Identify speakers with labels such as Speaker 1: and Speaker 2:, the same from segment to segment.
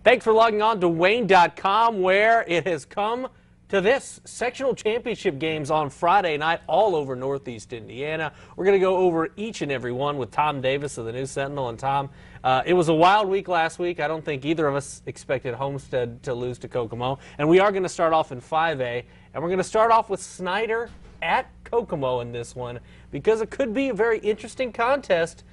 Speaker 1: Thanks for logging on to Wayne.com, where it has come to this sectional championship games on Friday night all over Northeast Indiana. We're going to go over each and every one with Tom Davis of the News Sentinel. And Tom, it was a wild week last week. I don't think either of us expected Homestead to lose to Kokomo. And we are going to start off in 5A, and we're going to start off with Snyder at Kokomo in this one because it could be a very interesting contest.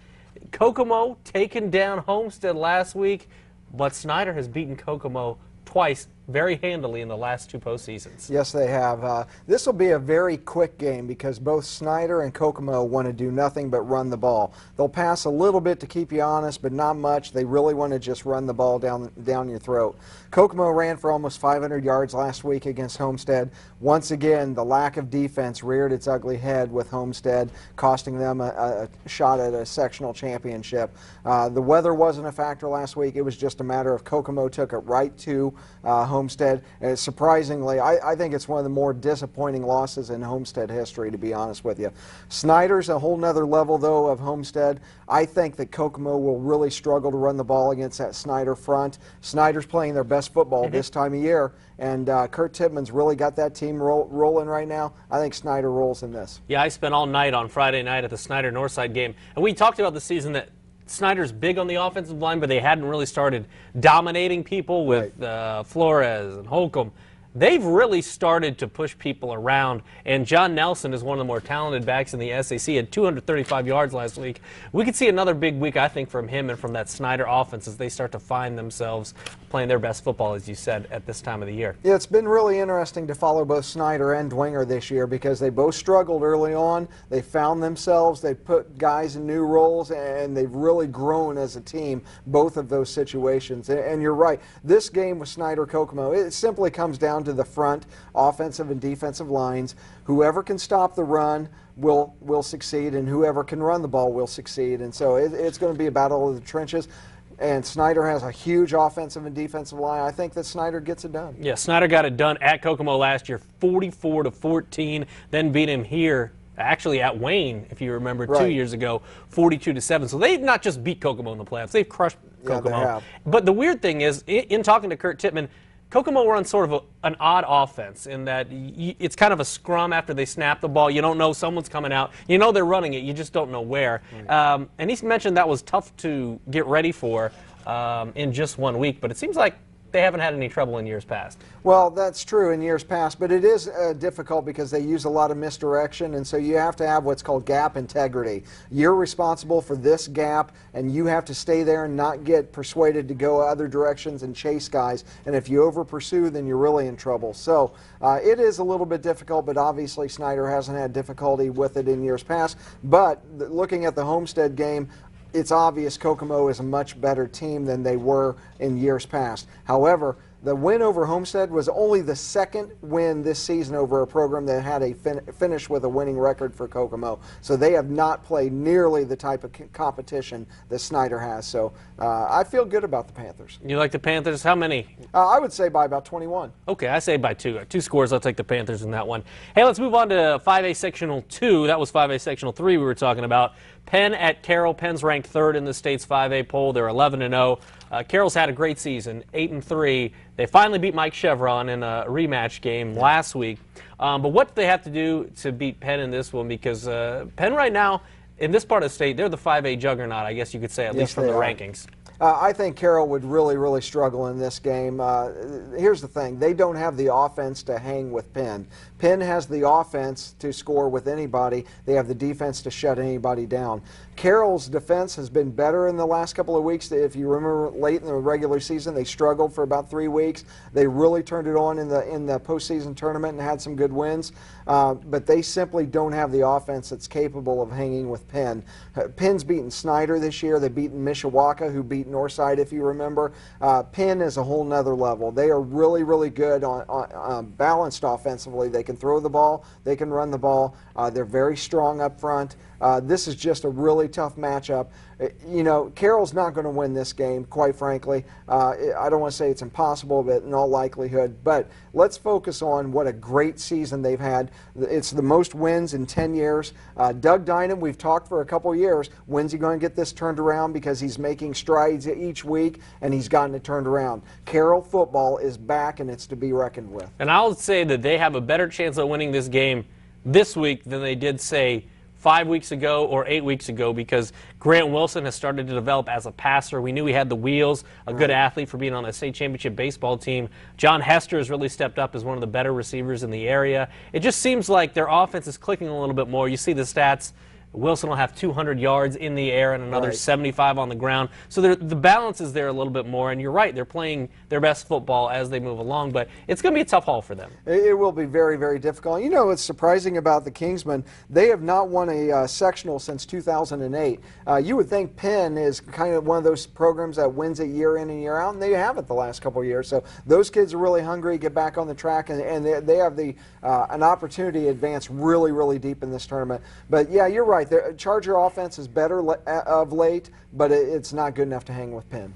Speaker 1: Kokomo taking down Homestead last week, but Snyder has beaten Kokomo twice very handily in the last two postseasons.
Speaker 2: Yes, they have. This will be a very quick game because both Snyder and Kokomo want to do nothing but run the ball. They'll pass a little bit to keep you honest, but not much. They really want to just run the ball down your throat. Kokomo ran for almost 500 yards last week against Homestead. Once again, the lack of defense reared its ugly head with Homestead, costing them a shot at a sectional championship. The weather wasn't a factor last week. It was just a matter of Kokomo took it right to Homestead. And surprisingly, I think it's one of the more disappointing losses in Homestead history, to be honest with you. Snyder's a whole nother level, though, of Homestead. I think that Kokomo will really struggle to run the ball against that Snyder front. Snyder's playing their best football this time of year, and Kurt Tippmann's really got that team rolling right now. I think Snyder rolls in this. Yeah,
Speaker 1: I spent all night on Friday night at the Snyder Northside game, and we talked about the season that Snyder's big on the offensive line, but they hadn't really started dominating people with Flores and Holcomb. They've really started to push people around, and John Nelson is one of the more talented backs in the SAC. He had 235 yards last week. We could see another big week, I think, from him and from that Snyder offense as they start to find themselves playing their best football, as you said, at this time of the year.
Speaker 2: Yeah, it's been really interesting to follow both Snyder and Dwinger this year because they both struggled early on. They found themselves. They put guys in new roles, and they've really grown as a team, both of those situations. And you're right. This game with Snyder-Kokomo, it simply comes down to the front, offensive and defensive lines. Whoever can stop the run will succeed, and whoever can run the ball will succeed. And so it's going to be a battle of the trenches. And Snyder has a huge offensive and defensive line. I think that Snyder gets it done.
Speaker 1: Yeah, Snyder got it done at Kokomo last year, 44-14. Then beat him here, actually at Wayne, if you remember, 2 years ago, 42-7. So they've not just beat Kokomo in the playoffs; they've crushed Kokomo.
Speaker 2: Yeah, they have.
Speaker 1: But the weird thing is, in talking to Kurt Tippmann, Kokomo runs sort of an odd offense in that it's kind of a scrum after they snap the ball. You don't know someone's coming out. You know they're running it. You just don't know where. Right. And he's mentioned that was tough to get ready for in just 1 week, but it seems like they haven't had any trouble in years past.
Speaker 2: Well, that's true in years past, but it is difficult because they use a lot of misdirection, and so you have to have what's called gap integrity. You're responsible for this gap, and you have to stay there and not get persuaded to go other directions and chase guys, and if you over-pursue, then you're really in trouble. So it is a little bit difficult, but obviously Snyder hasn't had difficulty with it in years past. But looking at the Homestead game, it's obvious Kokomo is a much better team than they were in years past. However, the win over Homestead was only the second win this season over a program that had a finish with a winning record for Kokomo. So they have not played nearly the type of competition that Snyder has. So I feel good about the Panthers.
Speaker 1: You like the Panthers? How many?
Speaker 2: I would say by about 21.
Speaker 1: Okay, I say by two. Two scores, I'll take the Panthers in that one. Hey, let's move on to 5A Sectional 2. That was 5A Sectional 3 we were talking about. Penn at Carroll. Penn's ranked third in the state's 5A poll. They're 11-0. Carroll's had a great season, 8-3. They finally beat Mike Chevron in a rematch game last week. But what do they have to do to beat Penn in this one? Because Penn right now, in this part of the state, they're the 5A juggernaut, I guess you could say, at least from the rankings.
Speaker 2: I think Carroll would really struggle in this game. Here's the thing. They don't have the offense to hang with Penn. Penn has the offense to score with anybody. They have the defense to shut anybody down. Carroll's defense has been better in the last couple of weeks. If you remember, late in the regular season, they struggled for about 3 weeks. They really turned it on in the postseason tournament and had some good wins. But they simply don't have the offense that's capable of hanging with Penn. Penn's beaten Snyder this year. They've beaten Mishawaka, who beat Northside, if you remember. Penn is a whole nother level. They are really good on balanced offensively. They can throw the ball. They can run the ball. They're very strong up front. This is just a really tough matchup. You know, Carroll's not going to win this game, quite frankly. I don't want to say it's impossible, but in all likelihood. But let's focus on what a great season they've had. It's the most wins in 10 years. Doug Dynam, we've talked for a couple years. When's he going to get this turned around? Because he's making strides each week, and he's gotten it turned around. Carroll football is back, and it's to be reckoned with.
Speaker 1: And I'll say that they have a better chance of winning this game this week than they did, say, 5 weeks ago or 8 weeks ago, because Grant Wilson has started to develop as a passer. We knew he had the wheels, a good athlete for being on a state championship baseball team. John Hester has really stepped up as one of the better receivers in the area. It just seems like their offense is clicking a little bit more. You see the stats. Wilson will have 200 yards in the air and another 75 on the ground. So the balance is there a little bit more. And you're right, they're playing their best football as they move along. But it's going to be a tough haul for them.
Speaker 2: It will be very, very difficult. You know what's surprising about the Kingsmen? They have not won a sectional since 2008. You would think Penn is kind of one of those programs that wins it year in and year out, and they haven't the last couple of years. So those kids are really hungry, get back on the track, and they have an opportunity to advance really, really deep in this tournament. But yeah, you're right. The Charger offense is better of late, but it's not good enough to hang with Penn.